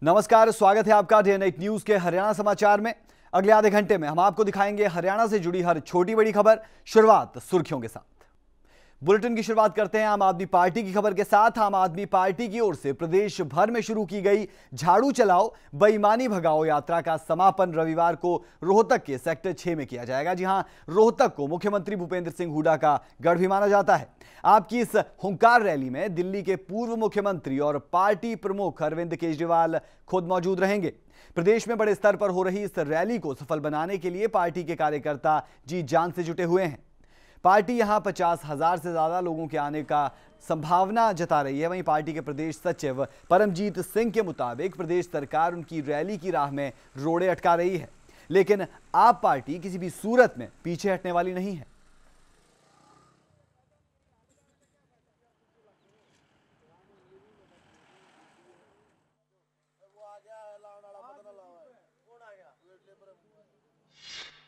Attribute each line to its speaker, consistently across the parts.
Speaker 1: नमस्कार, स्वागत है आपका डे नाइट न्यूज के हरियाणा समाचार में। अगले आधे घंटे में हम आपको दिखाएंगे हरियाणा से जुड़ी हर छोटी बड़ी खबर। शुरुआत सुर्खियों के साथ। बुलेटिन की शुरुआत करते हैं आम आदमी पार्टी की खबर के साथ। आम आदमी पार्टी की ओर से प्रदेश भर में शुरू की गई झाड़ू चलाओ बेईमानी भगाओ यात्रा का समापन रविवार को रोहतक के सेक्टर 6 में किया जाएगा। जी हां, रोहतक को मुख्यमंत्री भूपेंद्र सिंह हुड्डा का गढ़ भी माना जाता है। आपकी इस हुंकार रैली में दिल्ली के पूर्व मुख्यमंत्री और पार्टी प्रमुख अरविंद केजरीवाल खुद मौजूद रहेंगे। प्रदेश में बड़े स्तर पर हो रही इस रैली को सफल बनाने के लिए पार्टी के कार्यकर्ता जी जान से जुटे हुए हैं। पार्टी यहां 50,000 से ज्यादा लोगों के आने का संभावना जता रही है। वहीं पार्टी के प्रदेश सचिव परमजीत सिंह के मुताबिक प्रदेश सरकार उनकी रैली की राह में रोड़े अटका रही है, लेकिन आप पार्टी किसी भी सूरत में पीछे हटने वाली नहीं है।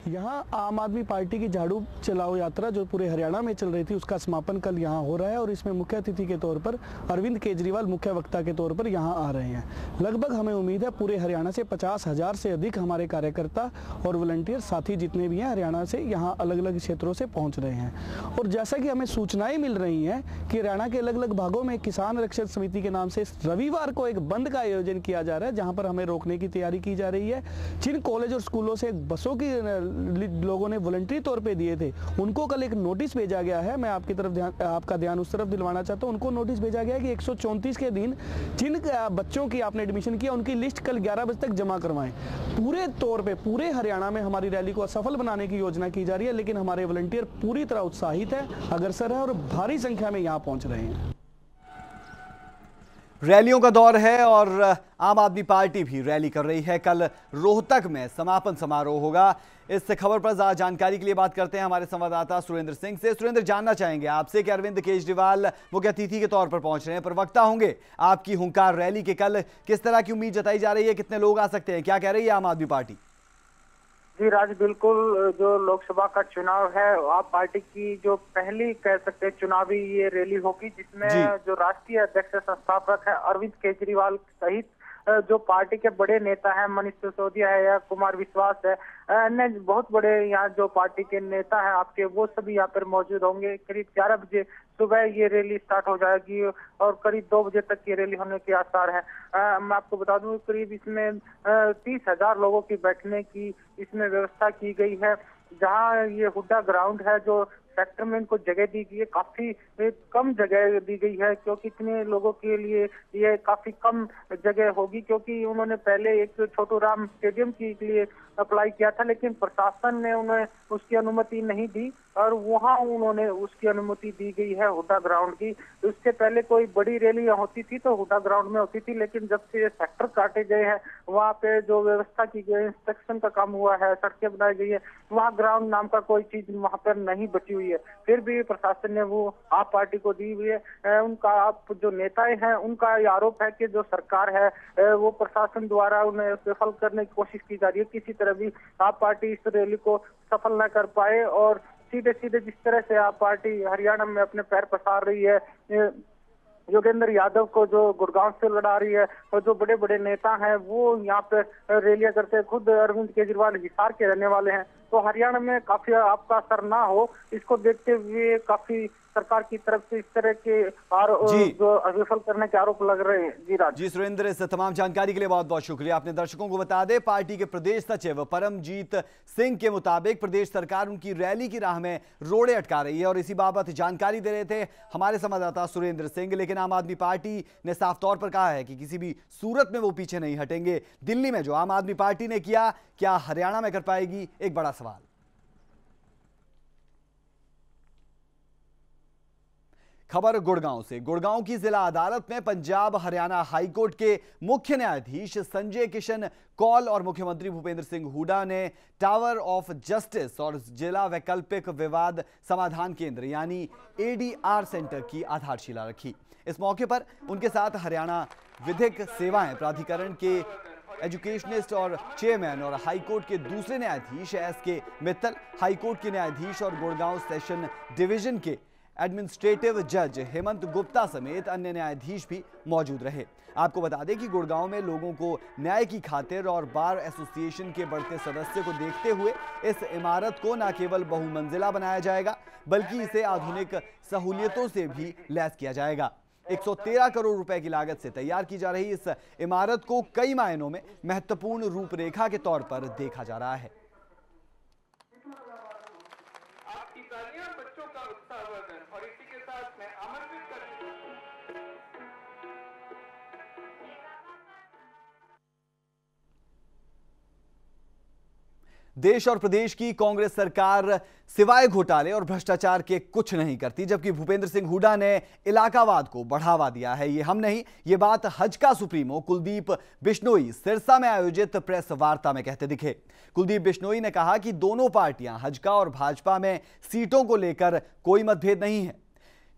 Speaker 2: यहाँ आम आदमी पार्टी की झाड़ू चलाओ यात्रा जो पूरे हरियाणा में चल रही थी उसका समापन कल यहाँ हो रहा है और इसमें मुख्य अतिथि के तौर पर अरविंद केजरीवाल मुख्य वक्ता के तौर पर यहाँ आ रहे हैं। लगभग हमें उम्मीद है पूरे हरियाणा से 50,000 से अधिक हमारे कार्यकर्ता और वॉलंटियर साथी जितने भी हैं हरियाणा से यहाँ अलग अलग क्षेत्रों से पहुँच रहे हैं। और जैसा कि हमें सूचनाएं मिल रही हैं कि हरियाणा के अलग अलग भागों में किसान रक्षक समिति के नाम से रविवार को एक बंद का आयोजन किया जा रहा है, जहाँ पर हमें रोकने की तैयारी की जा रही है। जिन कॉलेज और स्कूलों से बसों की लोगों ने वॉलंटरी तौर पे दिए थे उनको कल एक नोटिस भेजा गया है। मैं आपका ध्यान उस तरफ दिलवाना चाहता हूं। उनको नोटिस भेजा गया है कि 134 के दिन जिन बच्चों की आपने एडमिशन किया उनकी लिस्ट कल 11 बजे तक जमा करवाएं। पूरे तौर पे पूरे हरियाणा में हमारी रैली को सफल बनाने की योजना की जा रही है, लेकिन हमारे वॉलंटियर पूरी तरह उत्साहित है, अग्रसर है और भारी संख्या में यहाँ पहुंच रहे हैं।
Speaker 1: रैलियों का दौर है और आम आदमी पार्टी भी रैली कर रही है। कल रोहतक में समापन समारोह होगा। इस खबर पर ज्यादा जानकारी के लिए बात करते हैं हमारे संवाददाता सुरेंद्र सिंह से। सुरेंद्र, जानना चाहेंगे आपसे कि अरविंद केजरीवाल मुख्य अतिथि के तौर पर पहुंच रहे हैं, प्रवक्ता होंगे आपकी हुंकार रैली के। कल किस तरह की उम्मीद जताई जा रही है, कितने लोग आ सकते हैं, क्या कह रही है आम आदमी पार्टी?
Speaker 3: जी राज, बिल्कुल जो लोकसभा का चुनाव है आप पार्टी की जो पहली कह सकते हैं चुनावी ये रैली होगी, जिसमें जो राष्ट्रीय अध्यक्ष संस्थापक है अरविंद केजरीवाल सहित जो पार्टी के बड़े नेता हैं, मनीष सिसोदिया है या कुमार विश्वास है, अन्य बहुत बड़े यहाँ जो पार्टी के नेता हैं आपके, वो सभी यहाँ पर मौजूद होंगे। करीब 11 बजे सुबह ये रैली स्टार्ट हो जाएगी और करीब 2 बजे तक ये रैली होने के आसार है। मैं आपको बता दूं करीब इसमें 30,000 लोगों की बैठने की इसमें व्यवस्था की गई है। जहाँ ये हुड्डा ग्राउंड है जो सेक्टर में इनको जगह दी गई है, काफी कम जगह दी गई है क्योंकि इतने लोगों के लिए ये काफी कम जगह होगी, क्योंकि उन्होंने पहले एक छोटू राम स्टेडियम के लिए अप्लाई किया था, लेकिन प्रशासन ने उन्हें उसकी अनुमति नहीं दी और वहां उन्होंने उसकी अनुमति दी गई है हुड्डा ग्राउंड की। उससे पहले कोई बड़ी रैली होती थी तो हुड्डा ग्राउंड में होती थी, लेकिन जब से ये सेक्टर काटे गए हैं वहाँ पे जो व्यवस्था की गई, इंस्ट्रक्शन का काम हुआ है, सड़कें बनाई गई है, वहाँ ग्राउंड नाम का कोई चीज वहाँ पर नहीं बची हुई है। फिर भी प्रशासन ने वो आप पार्टी को दी हुई है। उनका आप जो नेताएं हैं उनका आरोप है कि जो सरकार है वो प्रशासन द्वारा उन्हें सफल करने की कोशिश की जा रही है। किसी तरह भी आप पार्टी इस रैली को सफल न कर पाए और सीधे सीधे जिस तरह से आप पार्टी हरियाणा में अपने पैर पसार रही है, योगेंद्र यादव को जो गुड़गांव से लड़ा रही है और जो बड़े बड़े नेता हैं वो यहाँ पे रैलियां करते हैं। खुद अरविंद केजरीवाल हिसार के रहने वाले हैं, तो हरियाणा में काफी आपका असर ना हो इसको देखते हुए काफी सरकार की तरफ से इस तरह के जो विफल करने के आरोप लग रहे हैं। जी राज।
Speaker 1: जी सुरेंद्र, इस तमाम जानकारी के लिए बहुत बहुत शुक्रिया। आपने दर्शकों को बता दें, पार्टी के प्रदेश सचिव परमजीत सिंह के मुताबिक प्रदेश सरकार उनकी रैली की राह में रोड़े अटका रही है और इसी बाबत जानकारी दे रहे थे हमारे संवाददाता सुरेंद्र सिंह। लेकिन आम आदमी पार्टी ने साफ तौर पर कहा है कि किसी भी सूरत में वो पीछे नहीं हटेंगे। दिल्ली में जो आम आदमी पार्टी ने किया, क्या हरियाणा में कर पाएगी, एक बड़ा सवाल। खबर गुड़गांव से। गुड़गांव की जिला अदालत में पंजाब हरियाणा हाईकोर्ट के मुख्य न्यायाधीश संजय किशन कौल और मुख्यमंत्री भूपेंद्र सिंह हुड्डा ने टावर ऑफ जस्टिस और जिला वैकल्पिक विवाद समाधान केंद्र यानी ADR सेंटर की आधारशिला रखी। इस मौके पर उनके साथ हरियाणा विधिक सेवाएं प्राधिकरण के एजुकेशनिस्ट और चेयरमैन और हाईकोर्ट के दूसरे न्यायाधीश SK मित्तल, हाईकोर्ट के न्यायाधीश और गुड़गांव सेशन डिवीजन के एडमिनिस्ट्रेटिव जज हेमंत गुप्ता समेत अन्य न्यायाधीश भी मौजूद रहे। आपको बता दें कि गुड़गांव में लोगों को न्याय की खातिर और बार एसोसिएशन के बढ़ते सदस्य को देखते हुए इस इमारत को न केवल बहुमंजिला बनाया जाएगा बल्कि इसे आधुनिक सहूलियतों से भी लैस किया जाएगा। 113 करोड़ रुपए की लागत से तैयार की जा रही इस इमारत को कई मायनों में महत्वपूर्ण रूपरेखा के तौर पर देखा जा रहा है।
Speaker 4: आपकी तालियां बच्चों का उत्साहवर्धन और इसी के साथ मैं आमंत्रित करती हूं।
Speaker 1: देश और प्रदेश की कांग्रेस सरकार सिवाय घोटाले और भ्रष्टाचार के कुछ नहीं करती, जबकि भूपेंद्र सिंह हुड्डा ने इलाकावाद को बढ़ावा दिया है। ये हम नहीं, ये बात हजका सुप्रीमो कुलदीप बिश्नोई सिरसा में आयोजित प्रेस वार्ता में कहते दिखे। कुलदीप बिश्नोई ने कहा कि दोनों पार्टियां हजका और भाजपा में सीटों को लेकर कोई मतभेद नहीं है,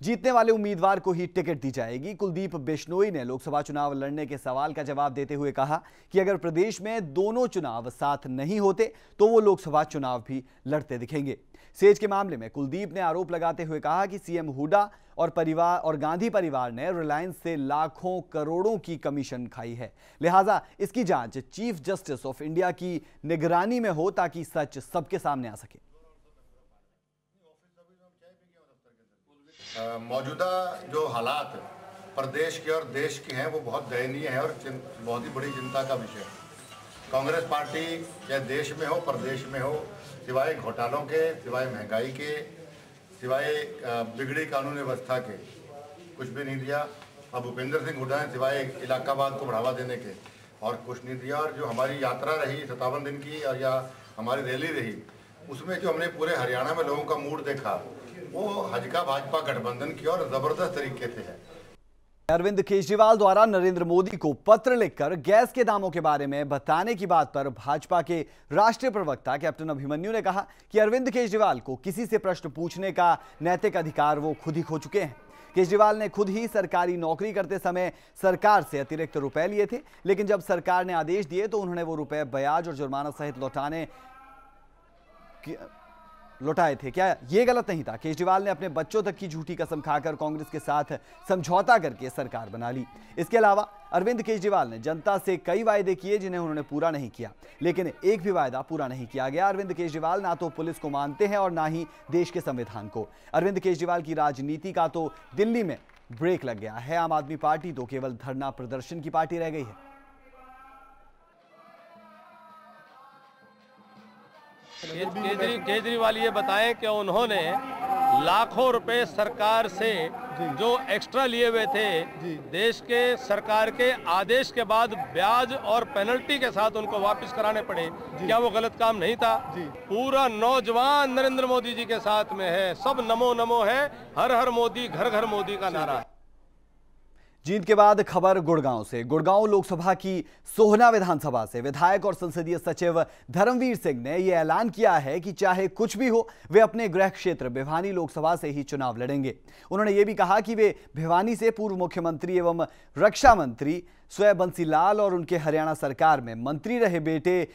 Speaker 1: जीतने वाले उम्मीदवार को ही टिकट दी जाएगी। कुलदीप बिश्नोई ने लोकसभा चुनाव लड़ने के सवाल का जवाब देते हुए कहा कि अगर प्रदेश में दोनों चुनाव साथ नहीं होते तो वो लोकसभा चुनाव भी लड़ते दिखेंगे। सेज के मामले में कुलदीप ने आरोप लगाते हुए कहा कि सीएम हुड्डा और गांधी परिवार ने रिलायंस से लाखों करोड़ों की कमीशन खाई है, लिहाजा इसकी जांच चीफ जस्टिस ऑफ इंडिया की निगरानी में हो ताकि सच सबके सामने आ सके।
Speaker 5: मौजूदा जो हालात प्रदेश के और देश के हैं वो बहुत दयनीय है और बहुत ही बड़ी चिंता का विषय है। कांग्रेस पार्टी चाहे देश में हो प्रदेश में हो, सिवाय घोटालों के, सिवाय महंगाई के, सिवाय बिगड़ी कानून व्यवस्था के कुछ भी नहीं दिया। अब भूपेंद्र सिंह हुड्डा ने सिवाय इलाकावाद को बढ़ावा देने के और कुछ नहीं दिया। और जो हमारी यात्रा रही 57 दिन की और या हमारी रैली रही, उसमें जो हमने पूरे हरियाणा में लोगों का मूड देखा वो हजका भाजपा गठबंधन की और जबरदस्त तरीके से है।
Speaker 1: अरविंद केजरीवाल द्वारा नरेंद्र मोदी को पत्र लिखकर गैस के दामों के बारे में बताने की बात पर भाजपा के राष्ट्रीय प्रवक्ता कैप्टन अभिमन्यु ने कहा कि अरविंद केजरीवाल को किसी से प्रश्न पूछने का नैतिक अधिकार वो खुद ही खो चुके हैं। केजरीवाल ने खुद ही सरकारी नौकरी करते समय सरकार से अतिरिक्त रुपए लिए थे, लेकिन जब सरकार ने आदेश दिए तो उन्होंने वो रुपए ब्याज और जुर्माना सहित लौटाए थे। क्या ये गलत नहीं था? केजरीवाल ने अपने बच्चों तक की झूठी कसम खाकर कांग्रेस के साथ समझौता करके सरकार बना ली। इसके अलावा अरविंद केजरीवाल ने जनता से कई वायदे किए जिन्हें उन्होंने पूरा नहीं किया, लेकिन एक भी वायदा पूरा नहीं किया गया। अरविंद केजरीवाल ना तो पुलिस को मानते हैं और ना ही देश के संविधान को। अरविंद केजरीवाल की राजनीति का तो दिल्ली में ब्रेक लग गया है। आम आदमी पार्टी तो केवल धरना प्रदर्शन की पार्टी रह गई है।
Speaker 6: केजरीवाल ये बताएं कि उन्होंने लाखों रुपए सरकार से जो एक्स्ट्रा लिए हुए थे, देश के सरकार के आदेश के बाद ब्याज और पेनल्टी के साथ उनको वापस कराने पड़े, क्या वो गलत काम नहीं था? पूरा नौजवान नरेंद्र मोदी जी के साथ में है, सब नमो नमो है, हर हर मोदी, घर घर मोदी का नारा है।
Speaker 1: जीत के बाद खबर गुड़गांव से। गुड़गांव लोकसभा की सोहना विधानसभा से विधायक और संसदीय सचिव धर्मवीर सिंह ने यह ऐलान किया है कि चाहे कुछ भी हो वे अपने गृह क्षेत्र भिवानी लोकसभा से ही चुनाव लड़ेंगे। उन्होंने यह भी कहा कि वे भिवानी से पूर्व मुख्यमंत्री एवं रक्षा मंत्री स्वयं बंसी लाल और उनके हरियाणा सरकार में मंत्री रहे बेटे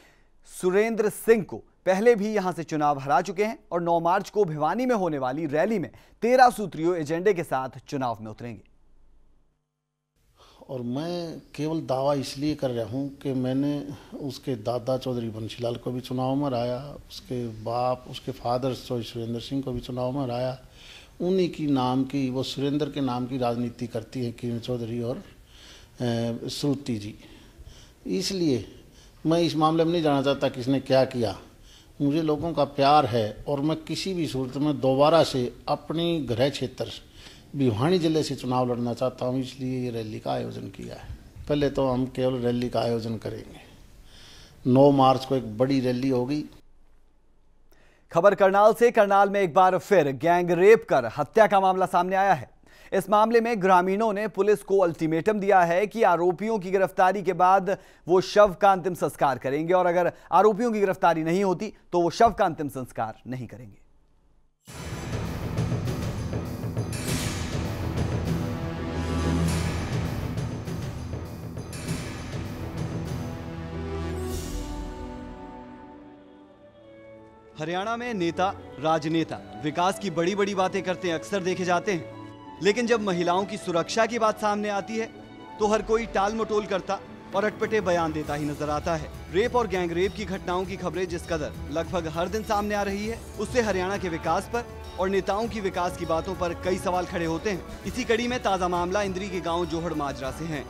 Speaker 1: सुरेंद्र सिंह को पहले भी यहां से चुनाव हरा चुके हैं और 9 मार्च को भिवानी में होने वाली रैली में 13 सूत्रीय एजेंडे के साथ चुनाव में उतरेंगे।
Speaker 7: और मैं केवल दावा इसलिए कर रहा हूँ कि मैंने उसके दादा चौधरी बंसीलाल को भी चुनाव में हराया, उसके बाप, उसके फादर सुरेंद्र सिंह को भी चुनाव में हराया। उन्हीं की नाम की, वो सुरेंद्र के नाम की राजनीति करती है किरण चौधरी और श्रुति जी। इसलिए मैं इस मामले में नहीं जाना चाहता किसने क्या किया। मुझे लोगों का प्यार है और मैं किसी भी सूरत में दोबारा से अपनी गृह क्षेत्र भिवानी जिले से चुनाव लड़ना चाहता हूं, इसलिए ये रैली का आयोजन किया है। पहले तो हम केवल रैली का आयोजन करेंगे, 9 मार्च को एक बड़ी रैली होगी।
Speaker 1: खबर करनाल से। करनाल में एक बार फिर गैंग रेप कर हत्या का मामला सामने आया है। इस मामले में ग्रामीणों ने पुलिस को अल्टीमेटम दिया है कि आरोपियों की गिरफ्तारी के बाद वो शव का अंतिम संस्कार करेंगे और अगर आरोपियों की गिरफ्तारी नहीं होती तो वो शव का अंतिम संस्कार नहीं करेंगे। हरियाणा में नेता राजनेता विकास की बड़ी बड़ी बातें करते अक्सर देखे जाते हैं, लेकिन जब महिलाओं की सुरक्षा की बात सामने आती है तो हर कोई टाल मटोल करता और अटपटे बयान देता ही नजर आता है। रेप और गैंग रेप की घटनाओं की खबरें जिस कदर लगभग हर दिन सामने आ रही है, उससे हरियाणा के विकास पर और नेताओं की विकास की बातों पर कई सवाल खड़े होते हैं। इसी कड़ी में ताजा मामला इंद्री के गांव जोहड़ माजरा से है,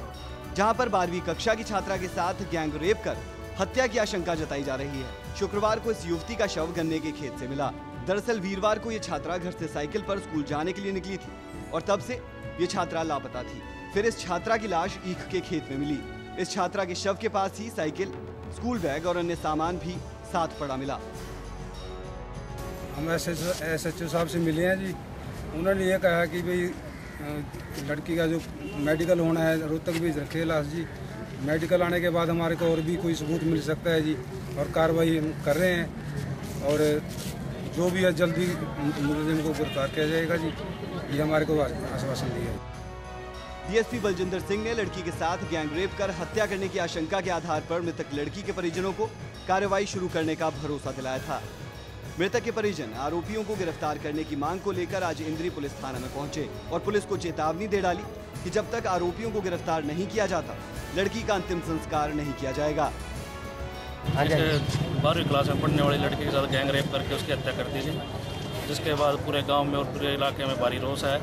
Speaker 1: जहां पर 12वीं कक्षा की छात्रा के साथ गैंग रेप कर हत्या की आशंका जताई जा रही है। शुक्रवार को इस युवती का शव गन्ने के खेत से मिला। दरअसल वीरवार को ये छात्रा घर से साइकिल पर स्कूल जाने के लिए निकली थी और तब से ये छात्रा लापता थी। फिर इस छात्रा की लाश ईख के खेत में मिली। इस छात्रा के शव के पास ही साइकिल, स्कूल बैग और अन्य सामान भी साथ पड़ा मिला।
Speaker 8: हम SHO साहब से मिले हैं जी। उन्होंने ये कहा कि भाई लड़की का जो मेडिकल होना है रोहतक भी रखे लाश जी। मेडिकल आने के बाद हमारे को और भी कोई सबूत मिल सकता है जी, और कार्रवाई हम कर रहे हैं और जो भी है जल्दी मुलजिम को गिरफ्तार किया जाएगा जी, ये हमारे को आश्वासन दिया है।
Speaker 1: DSP बलजिंदर सिंह ने लड़की के साथ गैंग रेप कर हत्या करने की आशंका के आधार पर मृतक लड़की के परिजनों को कार्रवाई शुरू करने का भरोसा दिलाया था। मृतक के परिजन आरोपियों को गिरफ्तार करने की मांग को लेकर आज इंद्री पुलिस थाना में पहुंचे और पुलिस को चेतावनी दे डाली कि जब तक आरोपियों को गिरफ्तार नहीं किया जाता, लड़की का अंतिम संस्कार नहीं किया जाएगा।
Speaker 9: 12वीं क्लास में पढ़ने वाली लड़की के साथ गैंग रेप करके उसकी हत्या कर दी थी, जिसके बाद पूरे गांव में और पूरे इलाके में भारी रोष है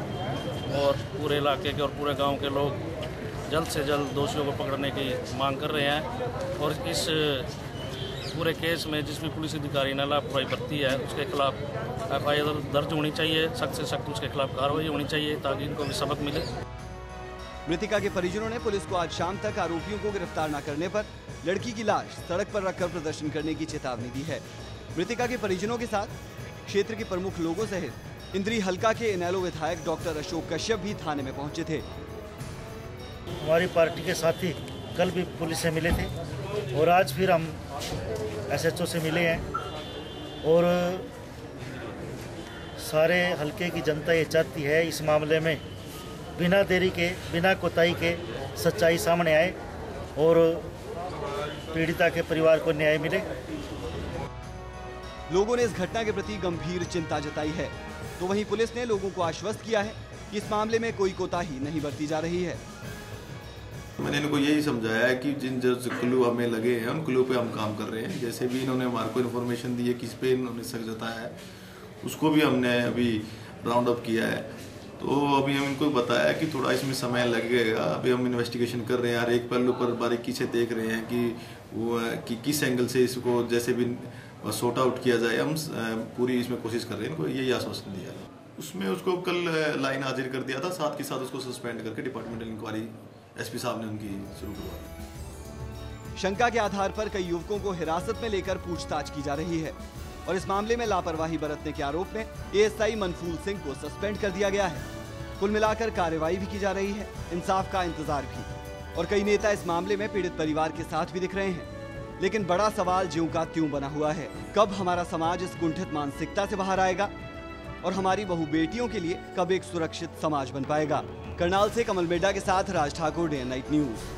Speaker 9: और पूरे इलाके के और पूरे गांव के लोग जल्द से जल्द दोषियों को पकड़ने की मांग कर रहे हैं। और इस पूरे केस में जिस भी पुलिस अधिकारी ने लापरवाही बरती है उसके खिलाफ FIR दर्ज होनी चाहिए, सख्त से सख्त उसके खिलाफ कार्रवाई होनी चाहिए ताकि इनको भी सबक मिले।
Speaker 1: मृतिका के परिजनों ने पुलिस को आज शाम तक आरोपियों को गिरफ्तार न करने पर लड़की की लाश सड़क पर रखकर प्रदर्शन करने की चेतावनी दी है। मृतिका के परिजनों के साथ क्षेत्र के प्रमुख लोगों सहित इंद्री हल्का के इनेलो विधायक डॉक्टर अशोक कश्यप भी थाने में पहुंचे थे।
Speaker 10: हमारी पार्टी के साथी कल भी पुलिस से मिले थे और आज फिर हम SHO से मिले हैं और सारे हल्के की जनता ये चाहती है इस मामले में बिना देरी के, बिना कोताही के सच्चाई सामने आए और पीड़िता के परिवार को न्याय मिले।
Speaker 1: लोगों ने इस घटना के प्रति गंभीर चिंता जताई है, तो वहीं पुलिस ने लोगों को आश्वस्त किया है कि इस मामले में कोई कोताही नहीं बरती जा रही है।
Speaker 11: मैंने इनको यही समझाया है कि जिन जो क्लू हमें लगे हैं उन क्लू पे हम काम कर रहे हैं। जैसे भी इन्होंने हमारे को इन्फॉर्मेशन दी है, किस पे इन्होंने शक जताया है, उसको भी हमने अभी राउंड अप किया है। तो अभी हम इनको बताया कि थोड़ा इसमें समय लगेगा। अभी हम इन्वेस्टिगेशन कर रहे हैं, हर एक पहलू पर बारीकी से देख रहे हैं कि वो किस एंगल से इसको जैसे भी सॉर्ट आउट किया जाए। हम पूरी इसमें कोशिश कर रहे हैं, इनको यही आश्वासन दिया है। उसमें उसको कल लाइन हाजिर कर दिया था, साथ के साथ उसको सस्पेंड करके डिपार्टमेंटल इंक्वायरी SP साहब ने उनकी शुरू करवाई।
Speaker 1: शंका के आधार पर कई युवकों को हिरासत में लेकर पूछताछ की जा रही है और इस मामले में लापरवाही बरतने के आरोप में ASI मनफूल सिंह को सस्पेंड कर दिया गया है। कुल मिलाकर कार्रवाई भी की जा रही है, इंसाफ का इंतजार भी, और कई नेता इस मामले में पीड़ित परिवार के साथ भी दिख रहे हैं। लेकिन बड़ा सवाल ज्यों का त्यों बना हुआ है, कब हमारा समाज इस कुंठित मानसिकता से बाहर आएगा और हमारी बहु बेटियों के लिए कब एक सुरक्षित समाज बन पाएगा। करनाल से कमल मेडा के साथ Raj Thakur, day night news.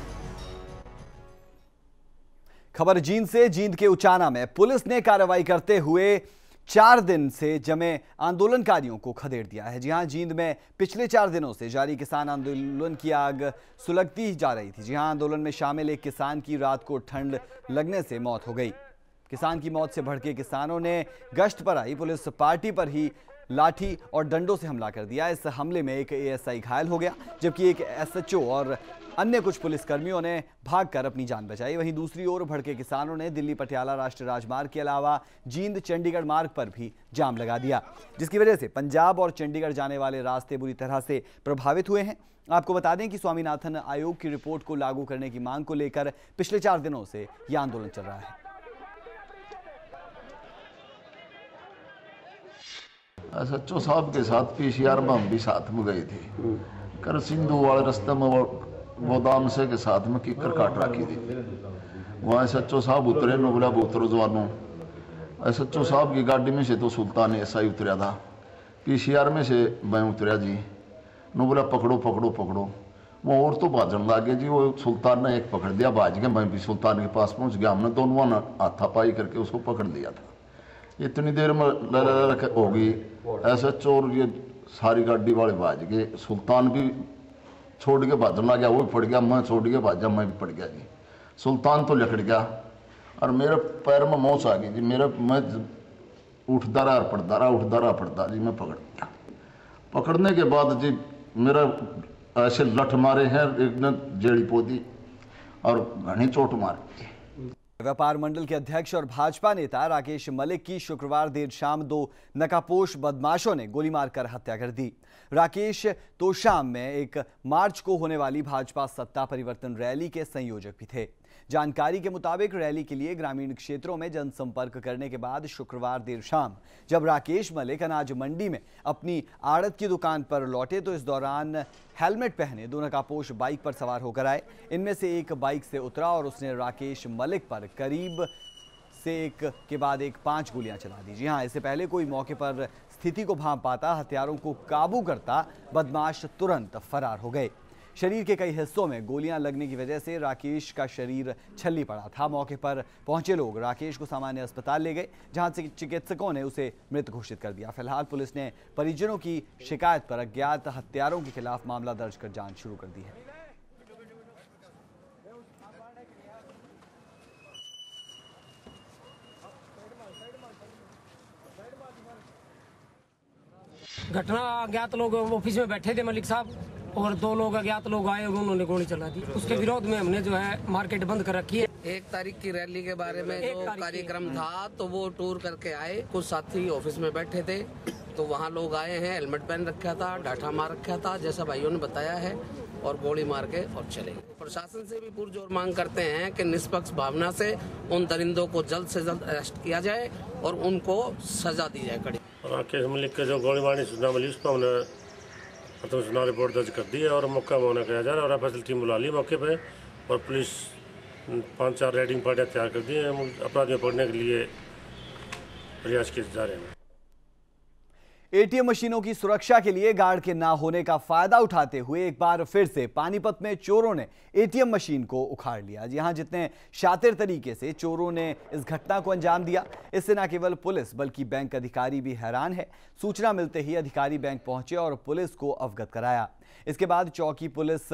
Speaker 1: खबर जींद से। जींद के उचाना में पुलिस ने कार्रवाई करते हुए 4 दिन से जमे आंदोलनकारियों को खदेड़ दिया है। जी हां, जींद में पिछले 4 दिनों से जारी किसान आंदोलन की आग सुलगती जा रही थी। जी हां, आंदोलन में शामिल एक किसान की रात को ठंड लगने से मौत हो गई। किसान की मौत से भड़के किसानों ने गश्त पर आई पुलिस पार्टी पर ही लाठी और डंडों से हमला कर दिया। इस हमले में एक ASI घायल हो गया, जबकि एक SHO और अन्य कुछ पुलिसकर्मियों ने भागकर अपनी जान बचाई। वहीं दूसरी ओर भड़के किसानों ने दिल्ली पटियाला राष्ट्रीय राजमार्ग के अलावा जींद चंडीगढ़ मार्ग पर भी जाम लगा दिया, जिसकी वजह से पंजाब और चंडीगढ़ जाने वाले रास्ते बुरी तरह से प्रभावित हुए हैं। आपको बता दें कि स्वामीनाथन आयोग की रिपोर्ट को लागू करने की मांग को लेकर पिछले 4 दिनों से यह आंदोलन चल रहा है।
Speaker 12: SHO साहब के साथ PCR में हम भी साथ में गए थे। कर सिंधु वाले रास्ते में गोदाम से के साथ में किकर काट रखी थी। वहाँ SHO साहब उतरे, नो बोला उतरो जवानों। SHO साहब की गाड़ी में से तो सुल्तान SI उतरा था, PCR में से मैं उतरा जी। नो बोला पकड़ो पकड़ो पकड़ो। वो और तो भाजन लागे जी। वो सुल्तान ने एक पकड़ दिया, भाज गया। मैं भी सुल्तान के पास पहुँच गया। हमने दोनों हाथापाई करके उसको पकड़ लिया था। इतनी देर में होगी ऐसे चोर ये सारी गाड़ी वाले भाज गए। सुल्तान भी छोड़ के भाजने लग गया, वो भी पड़ गया, मैं छोड़ के भाजा, मैं भी पड़ गया जी। सुल्तान तो लकड़ गया और मेरे पैर में मोच आ गई जी। मैं उठता रहा पड़ता रहा, उठता रहा पड़ता जी। मैं पकड़ गया। पकड़ने के बाद जी मेरा ऐसे लठ मारे हैं, एक ने जेड़ी पोदी और घनी चोट मारी।
Speaker 1: व्यापार मंडल के अध्यक्ष और भाजपा नेता राकेश मलिक की शुक्रवार देर शाम 2 नकाबपोश बदमाशों ने गोली मारकर हत्या कर दी। राकेश तोशाम में एक मार्च को होने वाली भाजपा सत्ता परिवर्तन रैली के संयोजक भी थे। जानकारी के मुताबिक रैली के लिए ग्रामीण क्षेत्रों में जनसंपर्क करने के बाद शुक्रवार देर शाम जब राकेश मलिक अनाज मंडी में अपनी आड़त की दुकान पर लौटे तो इस दौरान हेलमेट पहने 2 नकाबपोश बाइक पर सवार होकर आए। इनमें से एक बाइक से उतरा और उसने राकेश मलिक पर करीब से एक के बाद एक 5 गोलियां चला दी। जी हाँ, इससे पहले कोई मौके पर स्थिति को भांप पाता, हथियारों को काबू करता बदमाश तुरंत फरार हो गए। शरीर के कई हिस्सों में गोलियां लगने की वजह से राकेश का शरीर छल्ली पड़ा था। मौके पर पहुंचे लोग राकेश को सामान्य अस्पताल ले गए, जहां से चिकित्सकों ने उसे मृत घोषित कर दिया। फिलहाल पुलिस ने परिजनों की शिकायत पर अज्ञात हत्यारों के खिलाफ मामला दर्ज कर जांच शुरू कर दी है।
Speaker 13: घटना अज्ञात लोग ऑफिस में बैठे थे, मलिक साहब और 2 लोग अज्ञात लोग आए और उन्होंने गोली चला दी। उसके विरोध में हमने जो है मार्केट बंद कर रखी है।
Speaker 14: 1 तारीख की रैली के बारे में जो कार्यक्रम था तो वो टूर करके आए। कुछ साथी ऑफिस में बैठे थे तो वहाँ लोग आए हैं, हेलमेट पहन रखा था, डाठा मार रखा था जैसा भाइयों ने बताया है, और गोली मार के और चले गए। प्रशासन से भी पुरजोर मांग करते हैं कि निष्पक्ष भावना से उन दरिंदों को जल्द से जल्द अरेस्ट किया जाए और उनको सजा दी जाए कड़ी।
Speaker 15: राकेश मलिक के जो गोली मारने सूचना मिली उस पर हमने सूचना रिपोर्ट दर्ज कर दी है और मौका मुआयना किया जा रहा है और एफएसएल टीम बुला ली मौके पे और पुलिस 5-4 रेडिंग पार्टियाँ तैयार कर दी हैं। अपराधियों पकड़ने के लिए प्रयास किए जा रहे हैं।
Speaker 1: एटीएम मशीनों की सुरक्षा के लिए गार्ड के ना होने का फायदा उठाते हुए एक बार फिर से पानीपत में चोरों ने एटीएम मशीन को उखाड़ लिया। जी हां, जितने शातिर तरीके से चोरों ने इस घटना को अंजाम दिया, इससे न केवल पुलिस बल्कि बैंक अधिकारी भी हैरान है। सूचना मिलते ही अधिकारी बैंक पहुंचे और पुलिस को अवगत कराया। इसके बाद चौकी पुलिस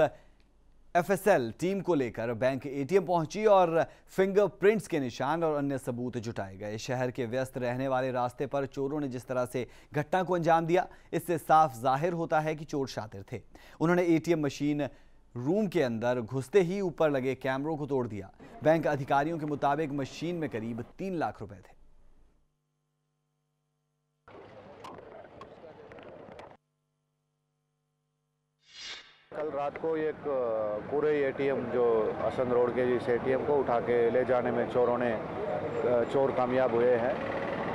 Speaker 1: एफएसएल टीम को लेकर बैंक एटीएम पहुंची और फिंगरप्रिंट्स के निशान और अन्य सबूत जुटाए गए। शहर के व्यस्त रहने वाले रास्ते पर चोरों ने जिस तरह से घटना को अंजाम दिया, इससे साफ जाहिर होता है कि चोर शातिर थे। उन्होंने एटीएम मशीन रूम के अंदर घुसते ही ऊपर लगे कैमरों को तोड़ दिया। बैंक अधिकारियों के मुताबिक मशीन में करीब 3 लाख रुपए थे।
Speaker 16: कल रात को एक पूरे एटीएम जो असंद रोड के जिस एटीएम को उठा के ले जाने में चोर कामयाब हुए हैं।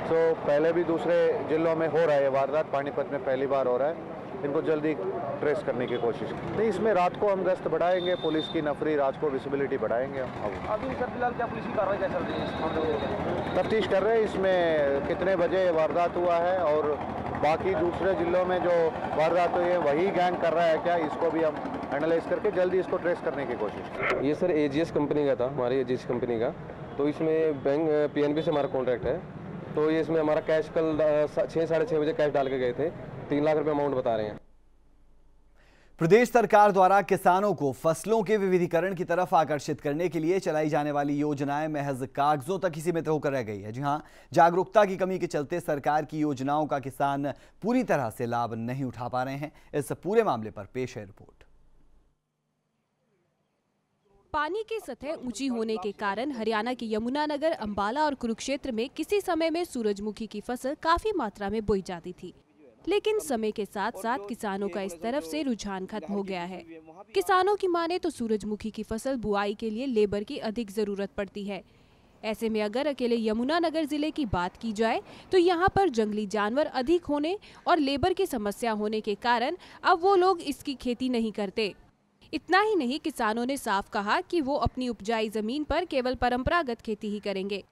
Speaker 16: तो पहले भी दूसरे जिलों में हो रहा है वारदात, पानीपत में पहली बार हो रहा है। इनको जल्दी ट्रेस करने की कोशिश नहीं, इसमें रात को हम गश्त बढ़ाएंगे, पुलिस की नफरी रात को विजिबिलिटी बढ़ाएंगे हम।
Speaker 17: अभी सर फिलहाल क्या पुलिस की कार्रवाई क्या चल रही है?
Speaker 16: तफ्तीश कर रहे हैं इसमें कितने बजे वारदात हुआ है और बाकी दूसरे जिलों में जो वारदात हुई है वही गैंग कर रहा है क्या, इसको भी हम एनालाइज करके जल्दी इसको ट्रेस करने की कोशिश।
Speaker 18: ये सर एजीएस कंपनी का था, हमारी एजीएस कंपनी का। तो इसमें बैंक पीएनबी से हमारा कॉन्ट्रैक्ट है। तो ये इसमें हमारा कैश कल 6-6:30 बजे कैश डाल के गए थे। 3 लाख रुपए अमाउंट बता रहे हैं।
Speaker 1: प्रदेश सरकार द्वारा किसानों को फसलों के विविधीकरण की तरफ आकर्षित करने के लिए चलाई जाने वाली योजनाएं महज कागजों तक ही सीमित होकर रह गई है। जी हां, जागरूकता की कमी के चलते सरकार की योजनाओं का किसान पूरी तरह से लाभ नहीं उठा पा रहे हैं। इस पूरे मामले पर पेश है रिपोर्ट।
Speaker 19: पानी की सतह ऊंची होने के कारण हरियाणा के यमुनानगर, अंबाला और कुरुक्षेत्र में किसी समय में सूरजमुखी की फसल काफी मात्रा में बोई जाती थी, लेकिन समय के साथ साथ किसानों का इस तरफ से रुझान खत्म हो गया है। किसानों की माने तो सूरजमुखी की फसल बुआई के लिए लेबर की अधिक जरूरत पड़ती है। ऐसे में अगर अकेले यमुनानगर जिले की बात की जाए तो यहाँ पर जंगली जानवर अधिक होने और लेबर की समस्या होने के कारण अब वो लोग इसकी खेती नहीं करते। इतना ही नहीं, किसानों ने साफ कहा कि वो अपनी उपजाई जमीन पर केवल परंपरागत खेती ही करेंगे।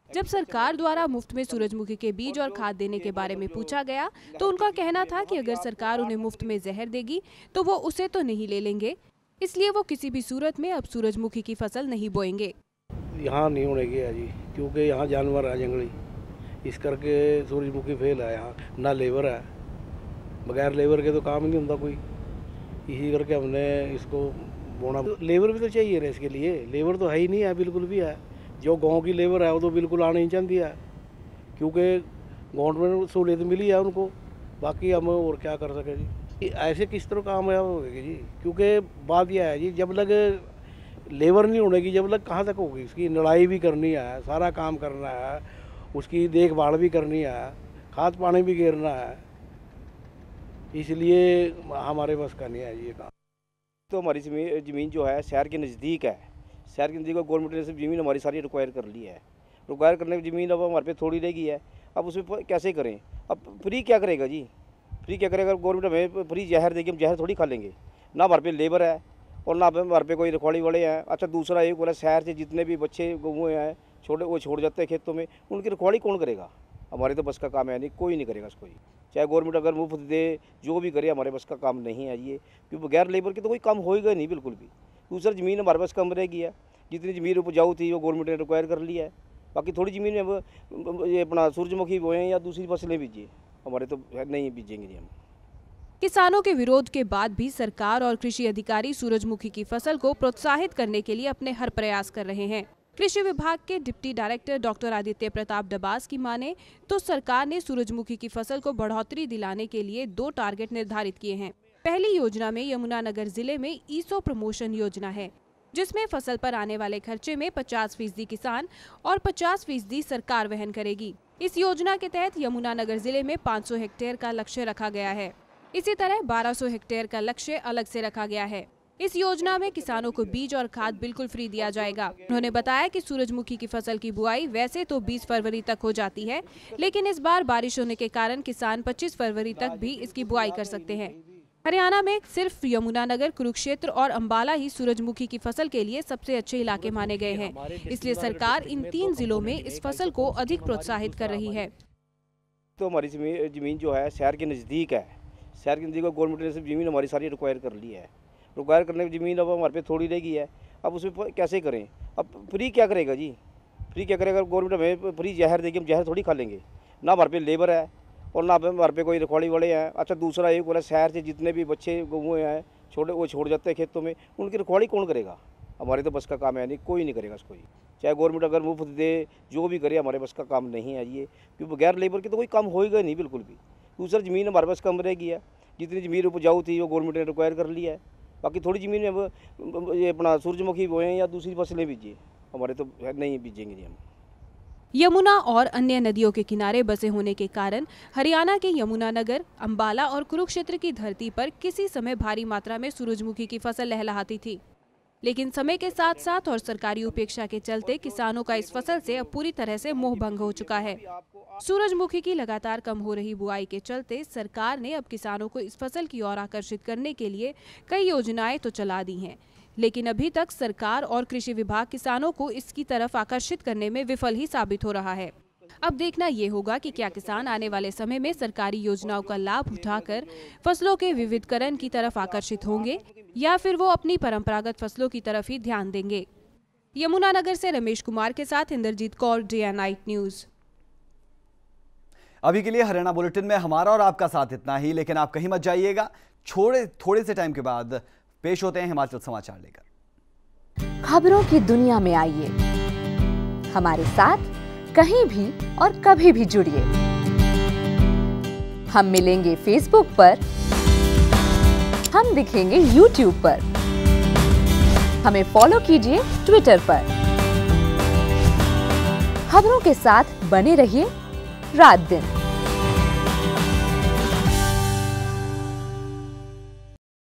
Speaker 19: जब सरकार द्वारा मुफ्त में सूरजमुखी के बीज और खाद देने के बारे में पूछा गया तो उनका कहना था कि अगर सरकार उन्हें मुफ्त में जहर देगी तो वो उसे तो नहीं ले लेंगे, इसलिए वो किसी भी सूरत में अब सूरजमुखी की फसल नहीं बोएंगे।
Speaker 20: यहाँ नहीं होने की है जी, क्योंकि यहाँ जानवर है जंगली,
Speaker 2: इस करके सूरजमुखी फेल है यहाँ, ना लेबर है, बगैर लेबर के तो काम नहीं होता कोई, इसी करके हमने इसको बोना। लेबर भी तो चाहिए ना इसके लिए, लेबर तो है ही नहीं है, बिल्कुल भी है। जो गांव की लेबर है वो तो बिल्कुल आना नहीं चाहती है, क्योंकि गवर्नमेंट सहूलियत मिली है उनको, बाकी हम और क्या कर सके जी। ऐसे किस तरह काम है होगी जी, क्योंकि बात यह है जी, जब तक लेबर नहीं होने की, जब तक कहाँ तक होगी, इसकी लड़ाई भी करनी है, सारा काम करना है, उसकी देखभाल भी करनी है, खाद पानी भी गिरना है, इसलिए हमारे बस का नहीं है ये काम।
Speaker 20: तो हमारी ज़मीन जो है शहर के नज़दीक है, शहर के नज़दीक गवर्नमेंट ने सिर्फ ज़मीन हमारी सारी रिक्वायर कर ली है। रिक्वायर करने की ज़मीन अब हमारे पे थोड़ी रह गई है, अब उसमें कैसे करें? अब फ्री क्या करेगा जी, फ्री क्या करेगा? गवर्नमेंट हमें फ्री जहर देगी, हम जहर थोड़ी खा लेंगे। ना हमारे पे लेबर है और ना हमारे पे कोई रखवाड़ी वाले हैं। अच्छा, दूसरा एक बोला शहर से जितने भी बच्चे हुए हैं छोटे, वो छोड़ जाते हैं खेतों में, उनकी रखवाड़ी कौन करेगा? हमारे तो बस का काम है नहीं, कोई नहीं करेगा इसको। चाहे गवर्नमेंट अगर मुफ्त दे, जो भी करे, हमारे बस का काम नहीं है ये, क्योंकि बगैर लेबर के तो कोई काम होएगा नहीं बिल्कुल भी। दूसरा ज़मीन हमारे पास कम रहेगी है, जितनी ज़मीन उपजाऊ थी वो गवर्नमेंट ने रिक्वायर कर लिया है, बाकी थोड़ी ज़मीन में ये अपना सूरजमुखी बोएं या दूसरी फसलें बीजिए, हमारे तो नहीं बीजेंगे जी हम।
Speaker 19: किसानों के विरोध के बाद भी सरकार और कृषि अधिकारी सूरजमुखी की फसल को प्रोत्साहित करने के लिए अपने हर प्रयास कर रहे हैं। कृषि विभाग के deputy director doctor Aditya Pratap Dabas की माने तो सरकार ने सूरजमुखी की फसल को बढ़ोतरी दिलाने के लिए 2 टारगेट निर्धारित किए हैं। पहली योजना में यमुनानगर जिले में ईसो प्रमोशन योजना है, जिसमें फसल पर आने वाले खर्चे में 50% किसान और 50% सरकार वहन करेगी। इस योजना के तहत यमुनानगर जिले में 500 हेक्टेयर का लक्ष्य रखा गया है। इसी तरह 1200 हेक्टेयर का लक्ष्य अलग से रखा गया है। इस योजना में किसानों को बीज और खाद बिल्कुल फ्री दिया जाएगा। उन्होंने बताया कि सूरजमुखी की फसल की बुआई वैसे तो 20 फरवरी तक हो जाती है, लेकिन इस बार बारिश होने के कारण किसान 25 फरवरी तक भी इसकी बुआई कर सकते हैं। हरियाणा में सिर्फ यमुनानगर, कुरुक्षेत्र और अंबाला ही सूरजमुखी की फसल के लिए सबसे अच्छे इलाके माने गए हैं, इसलिए सरकार इन 3 जिलों में इस फसल को अधिक प्रोत्साहित कर रही है।
Speaker 20: तो हमारी ज़मीन जो है शहर के नज़दीक है, शहर के नज़दीक गवर्नमेंट ने सिर्फ ज़मीन हमारी सारी रिक्वायर कर ली है। रिक्वायर करने की ज़मीन अब हमारे पे थोड़ी रह गई है, अब उसमें कैसे करें? अब फ्री क्या करेगा जी, फ्री क्या करेगा? गवर्नमेंट हमें फ्री जहर देगी, हम जहर थोड़ी खा लेंगे। ना हमारे पे लेबर है और ना हमारे पे कोई रखवाड़ी वाले हैं। अच्छा, दूसरा एक बोला शहर से जितने भी बच्चे हुए हैं छोटे, वो छोड़ जाते हैं खेतों में, उनकी रखवाड़ी कौन करेगा? हमारे तो बस का काम है नहीं, कोई नहीं करेगा इसको। चाहे गवर्नमेंट अगर मुफ्त दे, जो भी करे, हमारे बस का काम नहीं है ये, क्योंकि बगैर लेबर के तो कोई काम होएगा नहीं बिल्कुल भी। दूसरा ज़मीन हमारे पास कम रहेगी है, जितनी ज़मीन उपजाऊ थी वो गवर्नमेंट ने रिक्वायर कर लिया है, बाकी थोड़ी ज़मीन में ये अपना सूरजमुखी बोएं या दूसरी फसलें बीजिए, हमारे तो नहीं बीजेंगे जी हम।
Speaker 19: यमुना और अन्य नदियों के किनारे बसे होने के कारण हरियाणा के यमुनानगर, अंबाला और कुरुक्षेत्र की धरती पर किसी समय भारी मात्रा में सूरजमुखी की फसल लहलहाती थी, लेकिन समय के साथ साथ और सरकारी उपेक्षा के चलते किसानों का इस फसल से अब पूरी तरह से मोह भंग हो चुका है। सूरजमुखी की लगातार कम हो रही बुआई के चलते सरकार ने अब किसानों को इस फसल की ओर आकर्षित करने के लिए कई योजनाएं तो चला दी हैं, लेकिन अभी तक सरकार और कृषि विभाग किसानों को इसकी तरफ आकर्षित करने में विफल ही साबित हो रहा है। अब देखना ये होगा कि क्या किसान आने वाले समय में सरकारी योजनाओं का लाभ उठाकर फसलों के विविधकरण की तरफ आकर्षित होंगे या फिर वो अपनी परंपरागत फसलों की तरफ ही ध्यान देंगे। यमुनानगर से रमेश कुमार के साथ Inderjit Kaur, day and night news.
Speaker 1: अभी के लिए हरियाणा बुलेटिन में हमारा और आपका साथ इतना ही, लेकिन आप कहीं मत जाइएगा। थोड़े से टाइम के बाद पेश होते हैं हिमाचल समाचार लेकर।
Speaker 21: खबरों की दुनिया में आइए, हमारे साथ कहीं भी और कभी भी जुड़िए। हम मिलेंगे फेसबुक पर, हम दिखेंगे यूट्यूब पर, हमें फॉलो कीजिए ट्विटर पर। खबरों के साथ बने रहिए रात दिन।